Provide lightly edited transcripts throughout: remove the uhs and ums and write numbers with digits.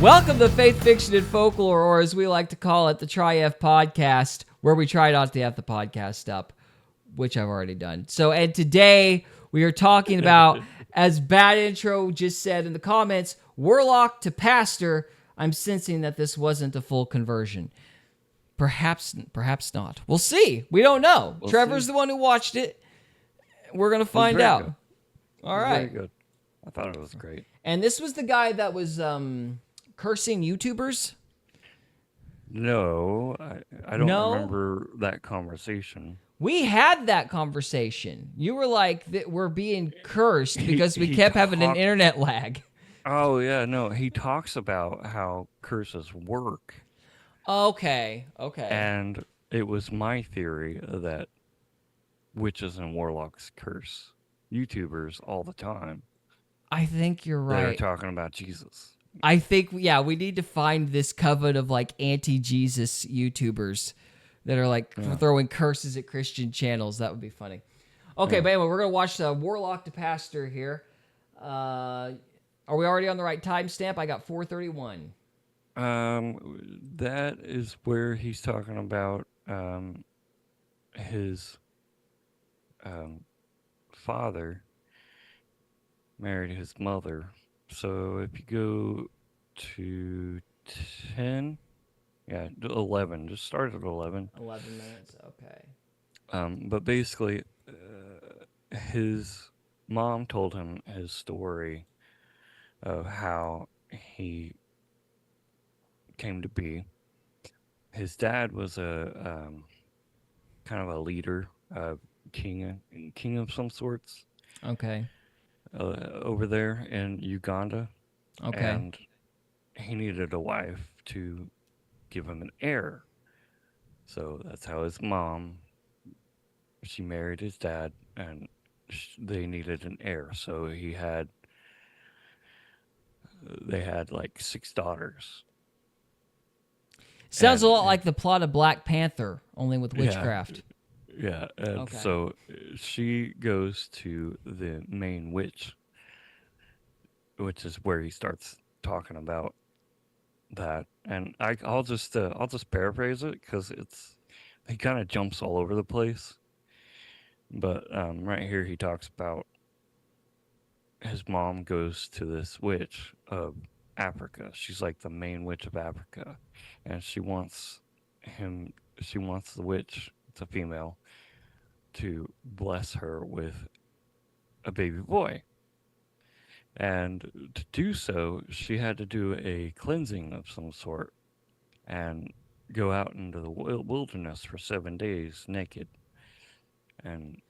Welcome to Faith, Fiction, and Folklore, or as we like to call it, the Tri-F Podcast, where we try not to have the podcast up, which I've already done. So, and today we are talking about, as Bad Intro just said in the comments, Warlock to Pastor. I'm sensing that this wasn't a full conversion. Perhaps not. We'll see. We don't know. Trevor's the one who watched it. We're going to find out. Good. All right. Very good. I thought it was great. And this was the guy that was cursing YouTubers? No, I don't remember that conversation. We had that conversation. You were like, we're being cursed because we kept having an internet lag. Oh, yeah, no. He talks about how curses work. Okay. And it was my theory that witches and warlocks curse YouTubers all the time. I think you're right. They're talking about Jesus. I think, we need to find this coven of like anti-Jesus YouTubers that are like throwing curses at Christian channels. That would be funny. Okay, but anyway, we're going to watch the Warlock to Pastor here. Are we already on the right timestamp? I got 4:31. That is where he's talking about his father married his mother. So if you go to 10, 11, just start at 11. 11 minutes, okay. But basically, his mom told him his story of how he came to be. His dad was a kind of a leader, king of some sorts. Okay. Over there in Uganda. Okay. And he needed a wife to give him an heir. So that's how his mom, she married his dad, and they needed an heir. So they had like 6 daughters. Sounds a lot like the plot of Black Panther, only with witchcraft. Yeah, and so she goes to the main witch, which is where he starts talking about that. And I'll just paraphrase it because he kind of jumps all over the place. But right here he talks about his mom goes to this witch of Africa. She's like the main witch of Africa, and she wants the witch, it's a female, to bless her with a baby boy. And to do so, she had to do a cleansing of some sort and go out into the wilderness for 7 days naked. And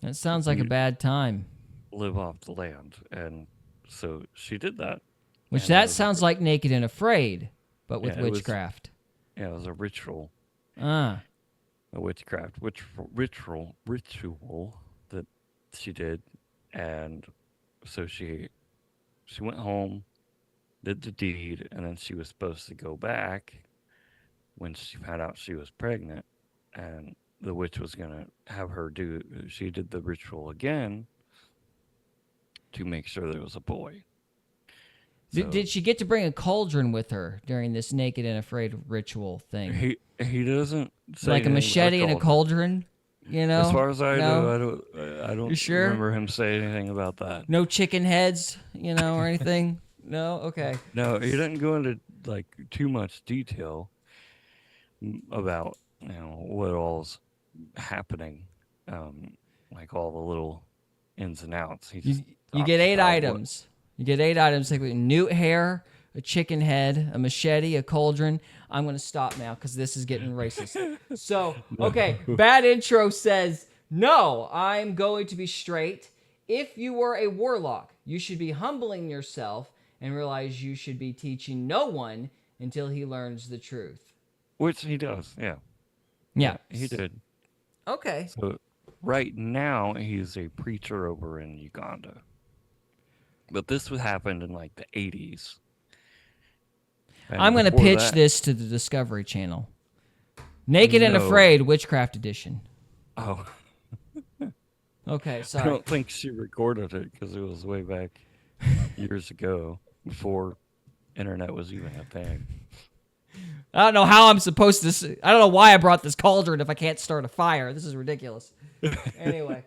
that sounds like a bad time. Live off the land. And so she did that. Which that sounds like Naked and Afraid, but with witchcraft. It was a ritual. A witchcraft ritual that she did. And so she went home, did the deed, and then she was supposed to go back when she found out she was pregnant, and the witch was going to have her she did the ritual again to make sure there was a boy. So, did she get to bring a cauldron with her during this Naked and Afraid ritual thing? He doesn't say like a machete and a cauldron, you know? As far as I know, I don't remember him saying anything about that. No chicken heads, or anything? No? Okay. No, he didn't go into like too much detail about what all's happening, like all the little ins and outs. You get 8 items. You get 8 items, like newt hair, a chicken head, a machete, a cauldron. I'm going to stop now because this is getting racist. So, okay, Bad Intro says, no, I'm going to be straight. If you were a warlock, you should be humbling yourself and realize you should be teaching no one until he learns the truth. Which he does, yeah. Yeah. He did. Okay. So right now, he's a preacher over in Uganda. But this happened in like the 80s. And I'm going to pitch this to the Discovery Channel. Naked and Afraid, Witchcraft Edition. Oh. Okay, sorry. I don't think she recorded it because it was way back years ago, before internet was even a thing. I don't know how I'm supposed to. I don't know why I brought this cauldron if I can't start a fire. This is ridiculous. Anyway,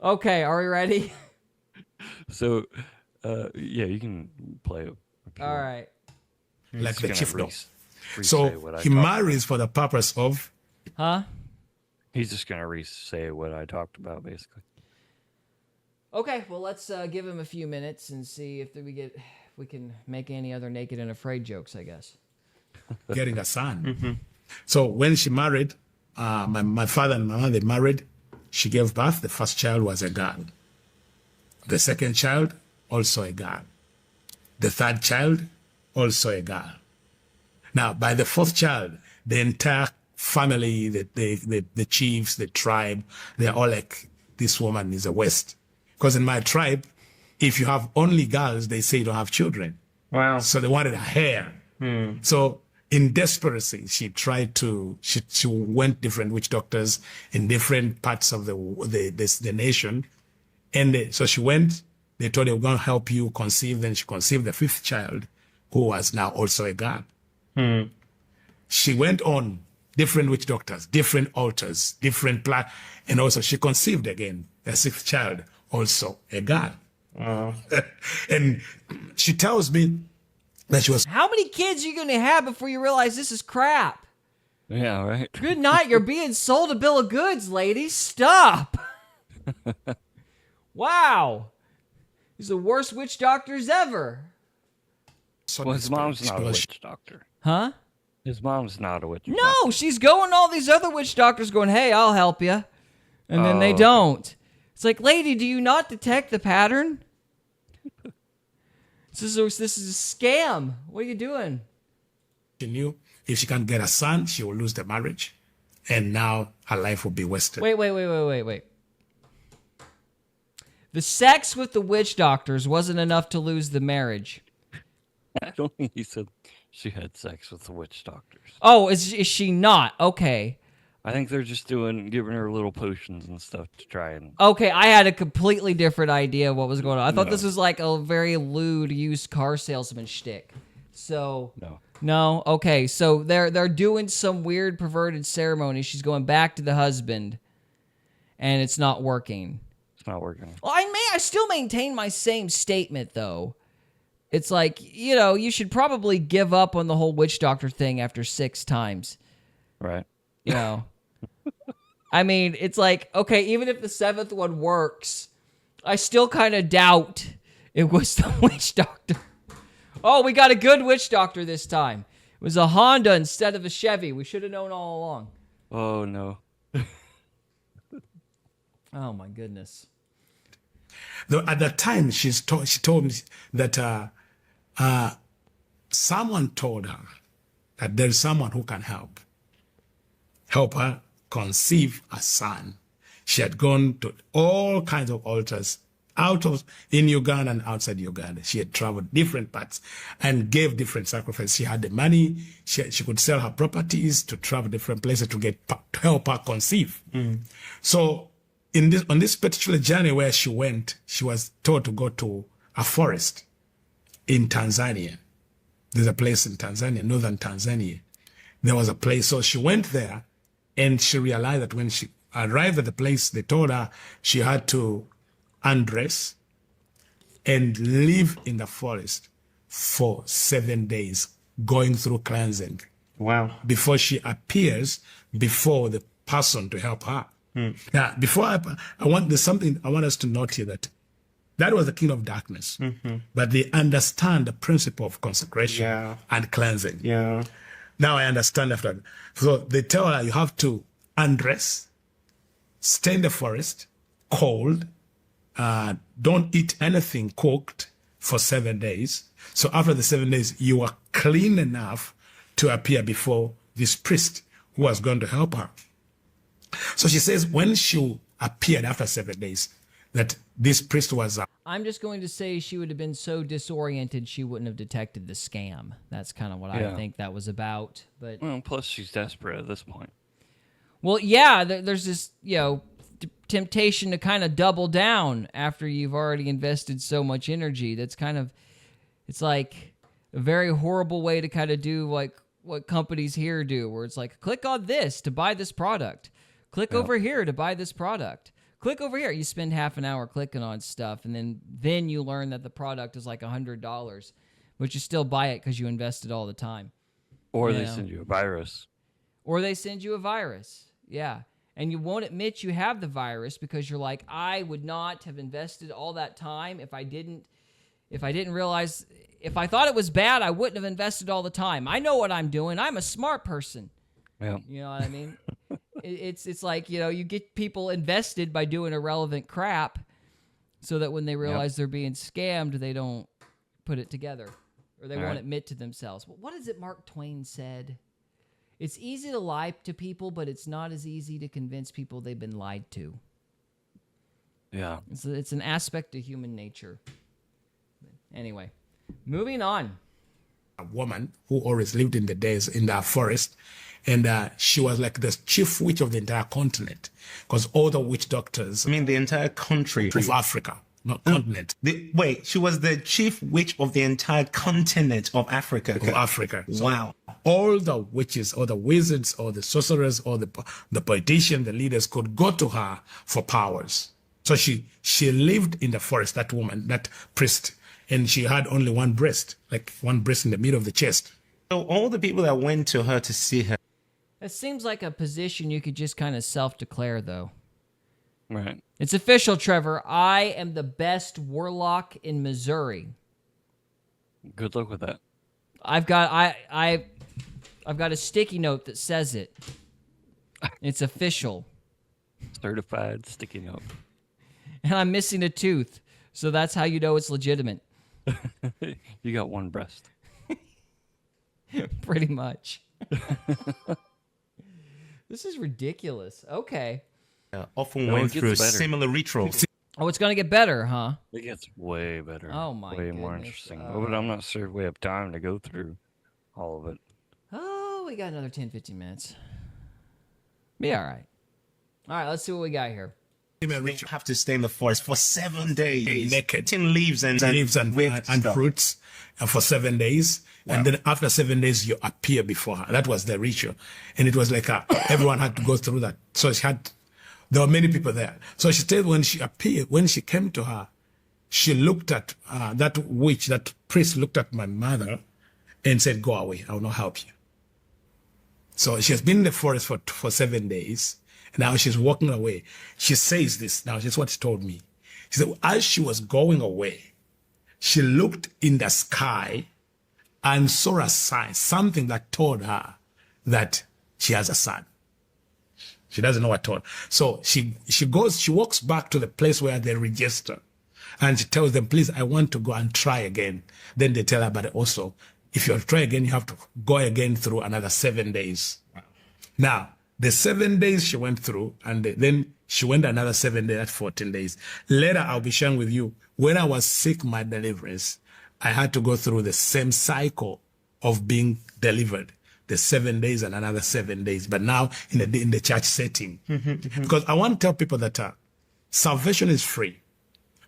okay, are we ready? So, yeah, you can play it. All right. Like the chiefdom. Re-say So what I he talked marries for the purpose of. Huh? He's just gonna re-say what I talked about, basically. Okay, well, let's give him a few minutes and see if we can make any other naked and afraid jokes, I guess. Getting a son. So when she married, my father and my mother, they married. She gave birth. The first child was a girl. The second child, also a girl. The third child, also a girl. Now, by the fourth child, the entire family, the chiefs, the tribe, they're all like, this woman is a waste. Because in my tribe, if you have only girls, they say you don't have children. Wow. So they wanted her hair. So in desperation, she went different witch doctors in different parts of the nation. And so she went, they told her, we're going to help you conceive. Then she conceived the fifth child, who was now also a girl. She went on different witch doctors, different altars, and also she conceived again, the sixth child, also a girl. And she tells me that she was. How many kids are you going to have before you realize this is crap? Yeah, right. Good night. You're being sold a bill of goods, ladies. Stop. Wow. He's the worst witch doctors ever. Well, his mom's not a witch doctor. Huh? His mom's not a witch doctor. No, she's going to all these other witch doctors going, hey, I'll help you. And then they Oh. don't. It's like, lady, do you not detect the pattern? This is a scam. What are you doing? She knew if she can't get a son, she will lose the marriage. And now her life will be wasted. Wait. The sex with the witch doctors wasn't enough to lose the marriage. I don't think he said she had sex with the witch doctors. Oh, is she not? Okay. I think they're just giving her little potions and stuff to try and. Okay, I had a completely different idea of what was going on. I thought this was like a very lewd used car salesman shtick. So no. Okay, so they're doing some weird perverted ceremony. She's going back to the husband, and it's not working. It's not working. Well, I still maintain my same statement though. It's like, you should probably give up on the whole witch doctor thing after 6 times. Right. I mean, it's like, okay, even if the 7th one works, I still kind of doubt it was the witch doctor. Oh, we got a good witch doctor this time. It was a Honda instead of a Chevy. We should have known all along. Oh, no. Oh, my goodness. Though at that time, she told me that someone told her that there's someone who can help her conceive a son. She had gone to all kinds of altars in Uganda and outside Uganda. She had traveled different parts and gave different sacrifices. She had the money. She could sell her properties to travel different places to help her conceive. So on this particular journey where she went, she was told to go to a forest in Tanzania. There's a place in Tanzania, northern Tanzania. There was a place. So she went there and she realized that when she arrived at the place, they told her she had to undress and live in the forest for 7 days, going through cleansing. Wow. Before she appears before the person to help her. Now, before there's something I want us to note here that was the king of darkness, but they understand the principle of consecration and cleansing. Yeah. Now I understand after that. So they tell her you have to undress, stay in the forest, cold, don't eat anything cooked for 7 days. So after the 7 days, you are clean enough to appear before this priest who was going to help her. So she says when she appeared after 7 days, that this priest was... I'm just going to say she would have been so disoriented she wouldn't have detected the scam. That's kind of what I think that was about. But Well, plus she's desperate at this point. well, yeah, there's this, temptation to kind of double down after you've already invested so much energy. That's kind of, it's like a very horrible way to kind of do like what companies here do, where it's like, click on this to buy this product. Click over here to buy this product. Click over here. You spend half an hour clicking on stuff, and then you learn that the product is like $100, but you still buy it because you invested all the time. Or they send you a virus. Or they send you a virus. Yeah. And you won't admit you have the virus because you're like, I would not have invested all that time if I didn't realize, if I thought it was bad, I wouldn't have invested all the time. I know what I'm doing. I'm a smart person. Yeah. You know what I mean? It's like, you get people invested by doing irrelevant crap so that when they realize they're being scammed, they don't put it together or they won't admit to themselves. Well, what is it Mark Twain said? It's easy to lie to people, but it's not as easy to convince people they've been lied to. Yeah. It's an aspect of human nature. Anyway, moving on. A woman who always lived in the forest, and she was like the chief witch of the entire continent, because all the witch doctors. I mean, the entire country of Africa, not continent. Wait, she was the chief witch of the entire continent of Africa. Of Africa. So Wow. all the witches, or the wizards, or the sorcerers, or the politicians, the leaders could go to her for powers. So she lived in the forest. That woman, that priest. And she had only one breast, like one breast in the middle of the chest. So all the people that went to her to see her. It seems like a position you could just kind of self-declare, though. Right. It's official, Trevor. I am the best warlock in Missouri. Good luck with that. I've got a sticky note that says it. It's official. Certified sticky note. And I'm missing a tooth, so that's how you know it's legitimate. You got one breast. Pretty much. This is ridiculous. Okay. Often No, it went gets through better. similar rituals. Oh, it's going to get better, huh? It gets way better. Oh, my Way more goodness. interesting. But I'm not sure if we have time to go through all of it. Oh, we got another 10, 15 minutes. Be all right. All right, let's see what we got here. You have to stay in the forest for 7 days. Naked. Eating leaves and fruits for 7 days. Wow. And then after 7 days, you appear before her. That was the ritual. And it was like everyone had to go through that. So there were many people there. So she said when she appeared, when she came to her, she looked at that witch, that priest looked at my mother and said, go away. I will not help you. So she has been in the forest for 7 days. Now she's walking away. She says this. Now, this is what she told me. She said, as she was going away, she looked in the sky and saw a sign, something that told her that she has a son. She doesn't know what told. So she walks back to the place where they register. And she tells them, please, I want to go and try again. Then they tell her, but also, if you try again, you have to go again through another 7 days. Now, the 7 days she went through, and then she went another 7 days, that's 14 days. Later, I'll be sharing with you, when I was sick, my deliverance, I had to go through the same cycle of being delivered, the 7 days and another 7 days, but now in the church setting. Because I want to tell people that salvation is free,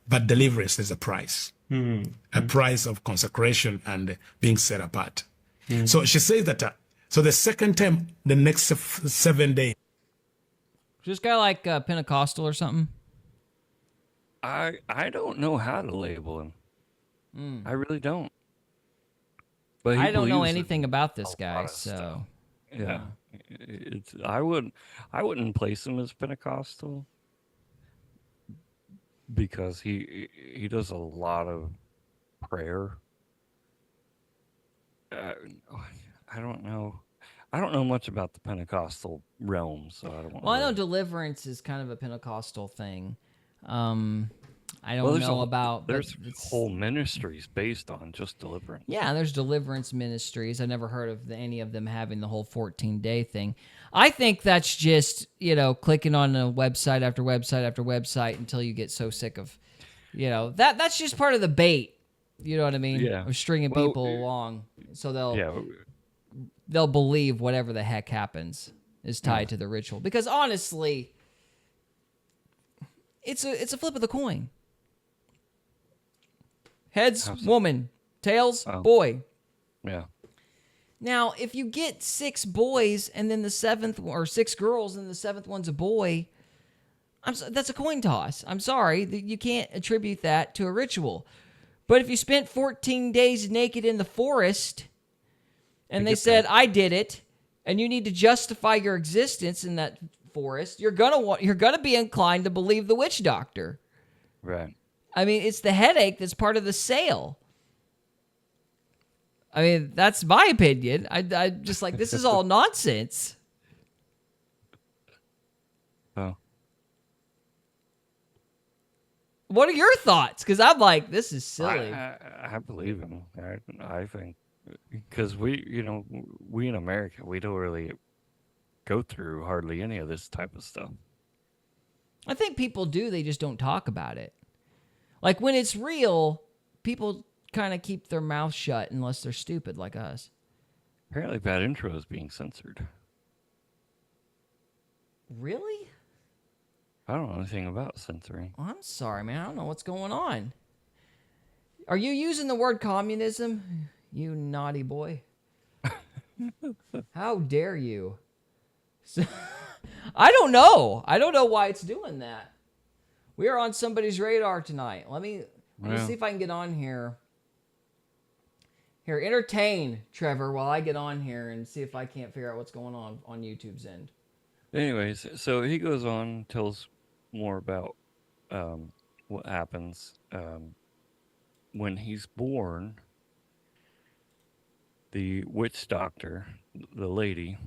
but deliverance is a price. A price of consecration and being set apart. So she says that so the second time, the next 7 days. Is this guy like Pentecostal or something? I don't know how to label him. I really don't. But he I don't know believes in anything about this a guy, lot of so stuff. Yeah, I wouldn't place him as Pentecostal because he does a lot of prayer. I don't know. I don't know much about the Pentecostal realm, so I don't. Well, I know really- deliverance is kind of a Pentecostal thing. I don't Well, there's know a, about. There's but it's- whole ministries based on just deliverance. Yeah, there's deliverance ministries. I never heard of any of them having the whole 14-day thing. I think that's just, clicking on a website after website after website until you get so sick of, that's just part of the bait. You know what I mean? Yeah. Of stringing Well, people along so Yeah, they'll believe whatever the heck happens is tied to the ritual. Because honestly, it's a flip of the coin. Heads, woman. Tails, boy. Yeah. Now, if you get 6 boys and then the 7th, or 6 girls and the 7th one's a boy, that's a coin toss. I'm sorry. You can't attribute that to a ritual. But if you spent 14 days naked in the forest and they said, I did it, and you need to justify your existence in that forest, you're gonna be inclined to believe the witch doctor. Right. I mean, it's the headache that's part of the sale. I mean, that's my opinion. I just like, this is all nonsense. Oh. What are your thoughts? Because I'm like, this is silly. I believe him. I think because we in America, we don't really go through hardly any of this type of stuff. I think people do. They just don't talk about it. Like when it's real, people kind of keep their mouth shut unless they're stupid like us. Apparently, Bad Intro is being censored. Really? I don't know anything about censoring. I'm sorry, man. I don't know what's going on. Are you using the word communism? You naughty boy. How dare you? I don't know. I don't know why it's doing that. We are on somebody's radar tonight. Let me see if I can get on here. Here, entertain Trevor while I get on here and see if I can't figure out what's going on YouTube's end. Anyways, so he goes on, tells more about what happens when he's born. The witch doctor, the lady,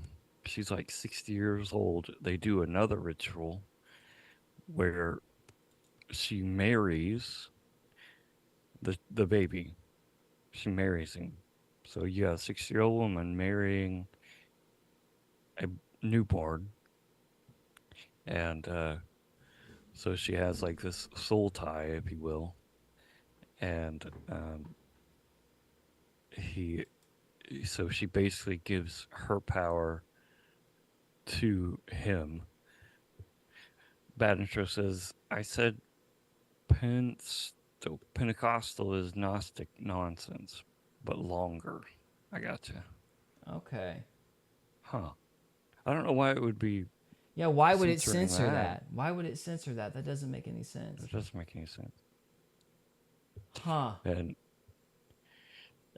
she's like 60 years old. They do another ritual where she marries the baby. She marries him. So you got a 60-year-old woman marrying a newborn. And so she has like this soul tie, if you will. And so she basically gives her power to him. Bad Intro says, I said Pentecostal is Gnostic nonsense, but longer. I gotcha. Okay. Huh. I don't know why it would be. Yeah, why would it censoring censor that. that? Why would it censor that? That doesn't make any sense. It doesn't make any sense. Huh.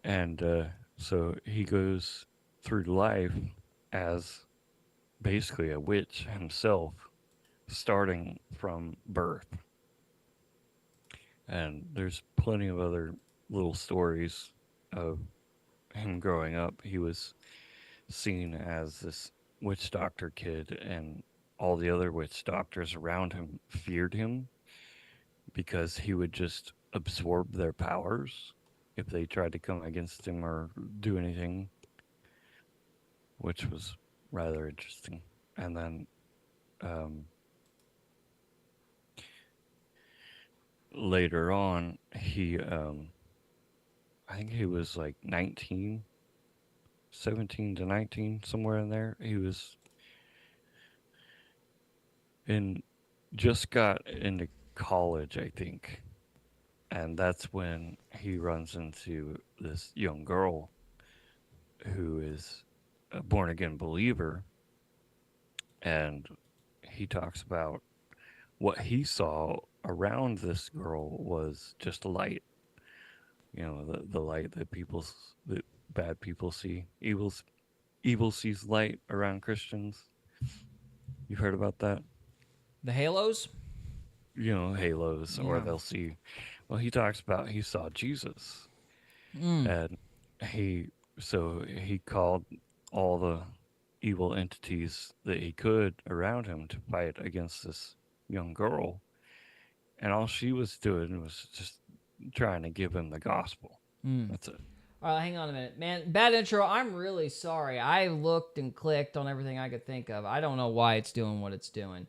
And so he goes through life as basically a witch himself, starting from birth. And there's plenty of other little stories of him growing up. He was seen as this witch doctor kid, and all the other witch doctors around him feared him because he would just absorb their powers if they tried to come against him or do anything, which was rather interesting. And then later on, he I think he was like 19, 17 to 19, somewhere in there. He was just got into college, I think. And that's when he runs into this young girl who is a born-again believer. And he talks about what he saw around this girl was just a light. You know, the light that bad people see. Evil sees light around Christians. You've heard about that? The halos? You know, halos, or they'll see. Well, he talks about he saw Jesus, and he called all the evil entities that he could around him to fight against this young girl, and all she was doing was just trying to give him the gospel. That's it. All right, hang on a minute. Man, Bad Intro, I'm really sorry. I looked and clicked on everything I could think of. I don't know why it's doing what it's doing.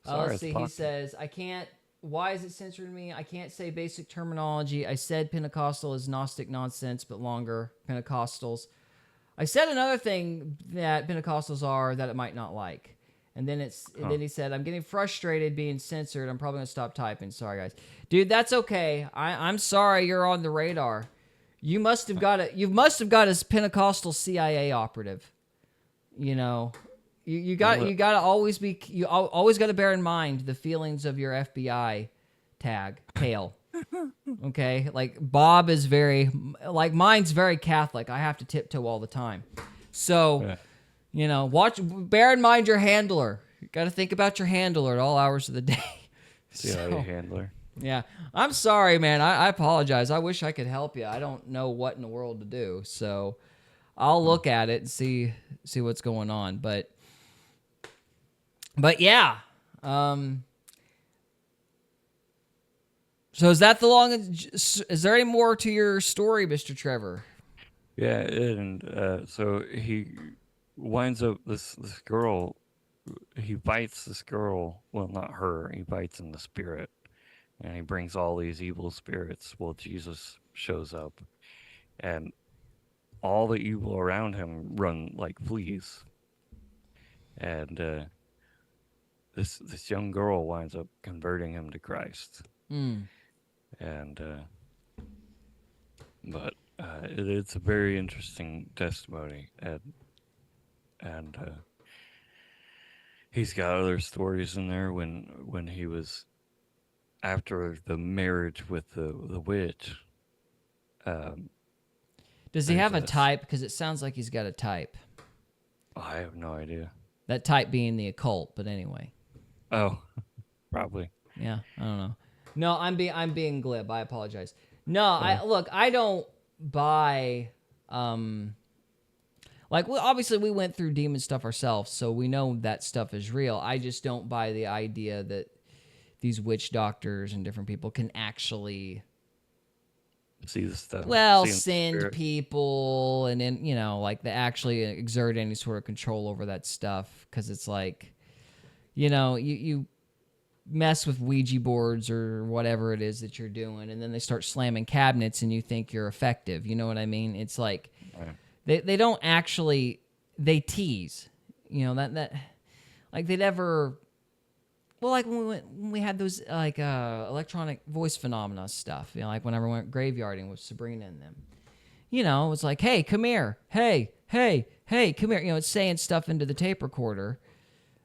Let's see, he says, I can't, why is it censoring me? I can't say basic terminology. I said Pentecostal is Gnostic nonsense, but longer. Pentecostals. I said another thing that Pentecostals are that it might not like. And then then he said, I'm getting frustrated being censored. I'm probably going to stop typing. Sorry, guys. Dude, that's okay. I'm sorry you're on the radar. You must have got a. You must have got a Pentecostal CIA operative. You know, you got to always be. You always got to bear in mind the feelings of your FBI tail. Okay, like Bob is very, like mine's very Catholic. I have to tiptoe all the time. So, you know, bear in mind your handler. You got to think about your handler at all hours of the day. CIA handler. Yeah, I'm sorry, man. I apologize. I wish I could help you. I don't know what in the world to do. So, I'll look at it and see what's going on. But yeah. So is that the long? Is there any more to your story, Mr. Trevor? Yeah, and so he winds up this girl. He bites this girl. Well, not her. He bites in the spirit, and he brings all these evil spirits. Well, Jesus shows up, and all the evil around him run like fleas. And this young girl winds up converting him to Christ. And but it's a very interesting testimony, and he's got other stories in there when he was after the marriage with the witch. Does he have a type? Because it sounds like he's got a type. I have no idea. That type being the occult, but anyway. Oh, probably. Yeah, I don't know. No, I'm being glib. I apologize. No, I don't buy like obviously we went through demon stuff ourselves, so we know that stuff is real. I just don't buy the idea that these witch doctors and different people can actually see the stuff. Send people and then, you know, like they actually exert any sort of control over that stuff, because it's like, you know, you mess with Ouija boards or whatever it is that you're doing, and then they start slamming cabinets and you think you're effective. You know what I mean? It's like they don't actually, they tease. You know, that like they never, well, like when we had those like electronic voice phenomena stuff, you know, like whenever we went graveyarding with Sabrina and them. You know, it's like, hey, come here. Hey, come here. You know, it's saying stuff into the tape recorder.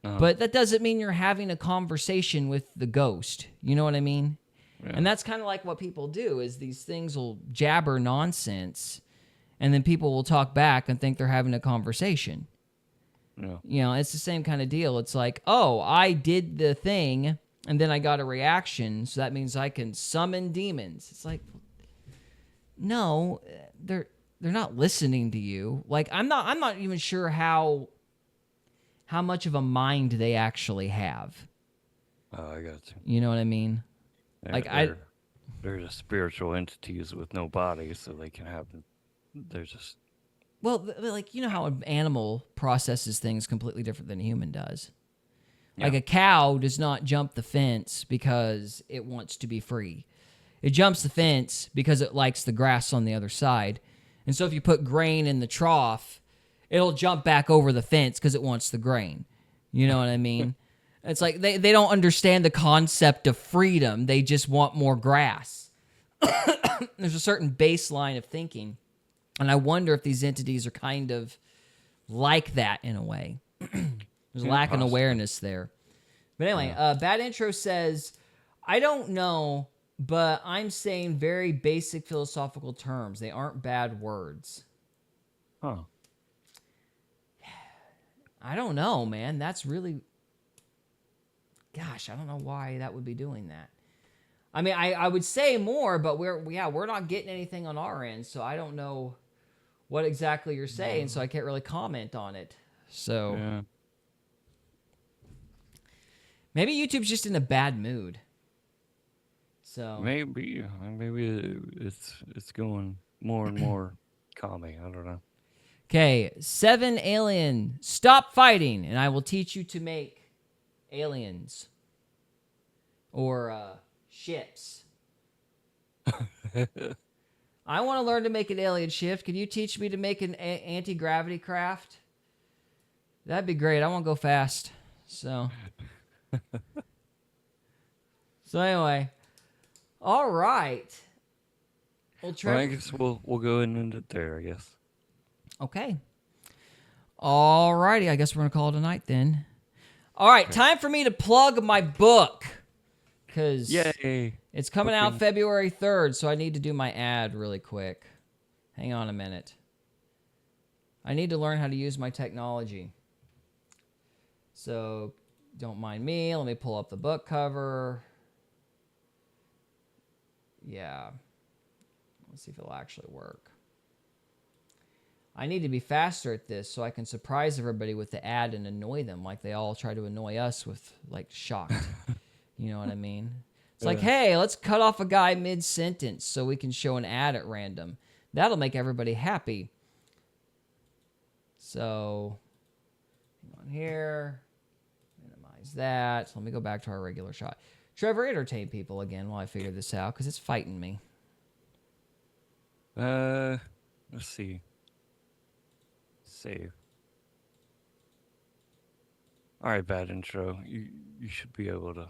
But that doesn't mean you're having a conversation with the ghost. You know what I mean? Yeah. And that's kind of like what people do, is these things will jabber nonsense, and then people will talk back and think they're having a conversation. Yeah. You know, it's the same kind of deal. It's like, oh, I did the thing, and then I got a reaction, so that means I can summon demons. It's like, no, they're not listening to you. Like, I'm not even sure how much of a mind they actually have. Oh, I got you. You know what I mean? They're just spiritual entities with no body, so they can have. They're just. Well, like, you know how an animal processes things completely different than a human does. Yeah. Like a cow does not jump the fence because it wants to be free. It jumps the fence because it likes the grass on the other side. And so if you put grain in the trough, it'll jump back over the fence because it wants the grain. You know what I mean? It's like they don't understand the concept of freedom. They just want more grass. There's a certain baseline of thinking. And I wonder if these entities are kind of like that in a way. There's a lack of awareness there. But anyway, Bad Intro says, I don't know, but I'm saying very basic philosophical terms. They aren't bad words. Huh. I don't know, man. That's really... Gosh, I don't know why that would be doing that. I mean, I would say more, but we're not getting anything on our end, so I don't know what exactly you're saying, so I can't really comment on it. So... Yeah. Maybe YouTube's just in a bad mood. So... Maybe it's going more and more calming. I don't know. Okay, 7 alien. Stop fighting, and I will teach you to make aliens. Or ships. I want to learn to make an alien ship. Can you teach me to make an anti-gravity craft? That'd be great. I want to go fast. So anyway. All right. Well, Well, Trevor. I guess we'll go ahead and end it there, I guess. Okay. Alrighty, I guess we're gonna call it a night then. All right, time for me to plug my book, because Yay! it's coming out Booking. February 3rd, so I need to do my ad really quick. Hang on a minute. I need to learn how to use my technology. So don't mind me. Let me pull up the book cover. Yeah. Let's see if it'll actually work. I need to be faster at this so I can surprise everybody with the ad and annoy them like they all try to annoy us with, like, shocked. You know what I mean? It's like, hey, let's cut off a guy mid-sentence so we can show an ad at random. That'll make everybody happy. So, hang on here. Minimize that. Let me go back to our regular shot. Trevor, entertain people again while I figure this out, because it's fighting me. Let's see. Save. All right, bad intro. You should be able to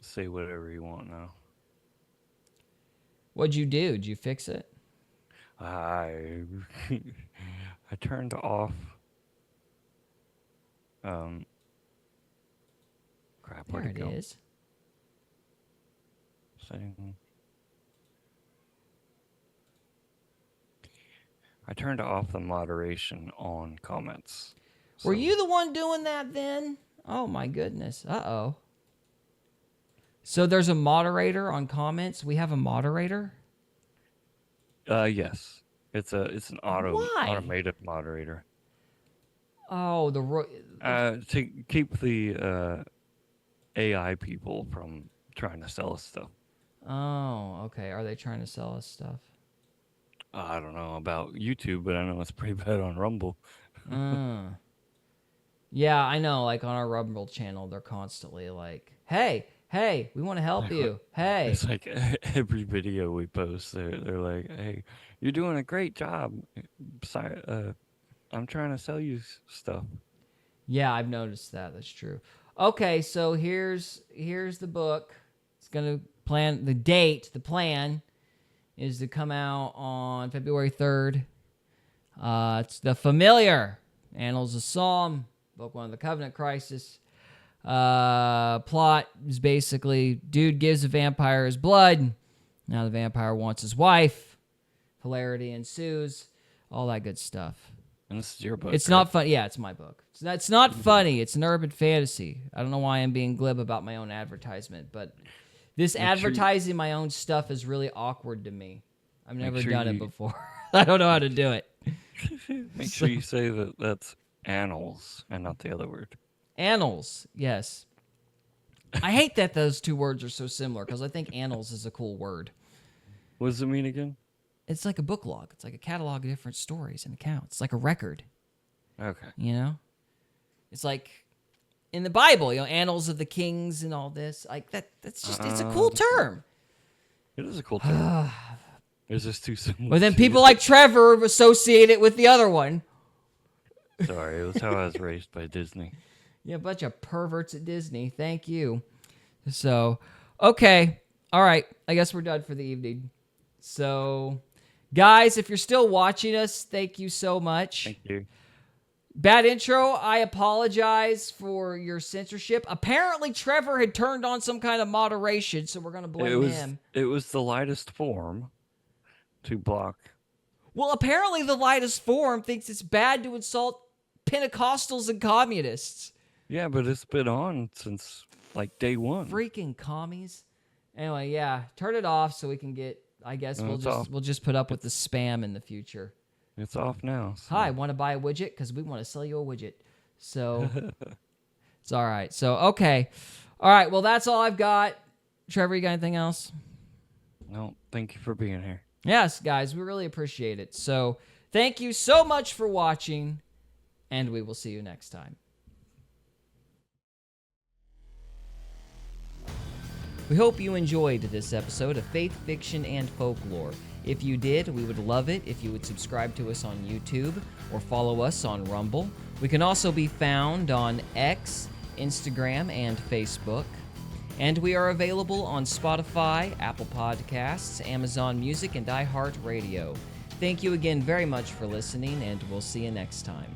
say whatever you want now. What'd you do? Did you fix it? I I turned off. Crap. There Where'd it it go? is. Setting. I turned off the moderation on comments. Were So- you the one doing that then? Oh my goodness. Uh-oh. So there's a moderator on comments. We have a moderator? Yes. It's an Why? automated moderator. Oh, To keep the AI people from trying to sell us stuff. Oh, okay. Are they trying to sell us stuff? I don't know about YouTube, but I know it's pretty bad on Rumble. Yeah, I know. Like on our Rumble channel, they're constantly like, "Hey, we want to help you. Hey." It's like every video we post, they're like, "Hey, you're doing a great job. I'm trying to sell you stuff." Yeah, I've noticed that. That's true. Okay, so here's the book. It's gonna plan the date. The plan is to come out on February 3rd. It's The Familiar, Annals of Psalm, Book 1 of the Covenant Crisis. Plot is basically, dude gives a vampire his blood. Now the vampire wants his wife. Hilarity ensues. All that good stuff. And this is your book. It's right? not fun. Yeah, it's my book. It's not funny. It's an urban fantasy. I don't know why I'm being glib about my own advertisement, but this advertising my own stuff is really awkward to me. I've never done it before. I don't know how to do it. Make sure you say that that's annals and not the other word. Annals, yes. I hate that those two words are so similar because I think annals is a cool word. What does it mean again? It's like a book log. It's like a catalog of different stories and accounts. It's like a record, Okay. you know? It's like in the Bible, annals of the kings and all this. Like that's just, it's a cool term. It is a cool term. Is this too similar? But then to people you? like Trevor associate it with the other one. Sorry, it was how I was raised by Disney. Yeah, a bunch of perverts at Disney. Thank you. So, okay. All right. I guess we're done for the evening. So, guys, if you're still watching us, thank you so much. Thank you. Bad intro. I apologize for your censorship. Apparently, Trevor had turned on some kind of moderation, so we're going to blame him. It was the lightest form to block. Well, apparently the lightest form thinks it's bad to insult Pentecostals and communists. Yeah, but it's been on since like day one. Freaking commies. Anyway, yeah, turn it off so we can get, I guess No, it's we'll just put up with the spam in the future. It's off now. So. Hi, want to buy a widget? Because we want to sell you a widget. So, it's all right. So, okay. All right, well, that's all I've got. Trevor, you got anything else? No, thank you for being here. Yes, guys, we really appreciate it. So, thank you so much for watching, and we will see you next time. We hope you enjoyed this episode of Faith, Fiction, and Folklore. If you did, we would love it if you would subscribe to us on YouTube or follow us on Rumble. We can also be found on X, Instagram, and Facebook. And we are available on Spotify, Apple Podcasts, Amazon Music, and iHeartRadio. Thank you again very much for listening, and we'll see you next time.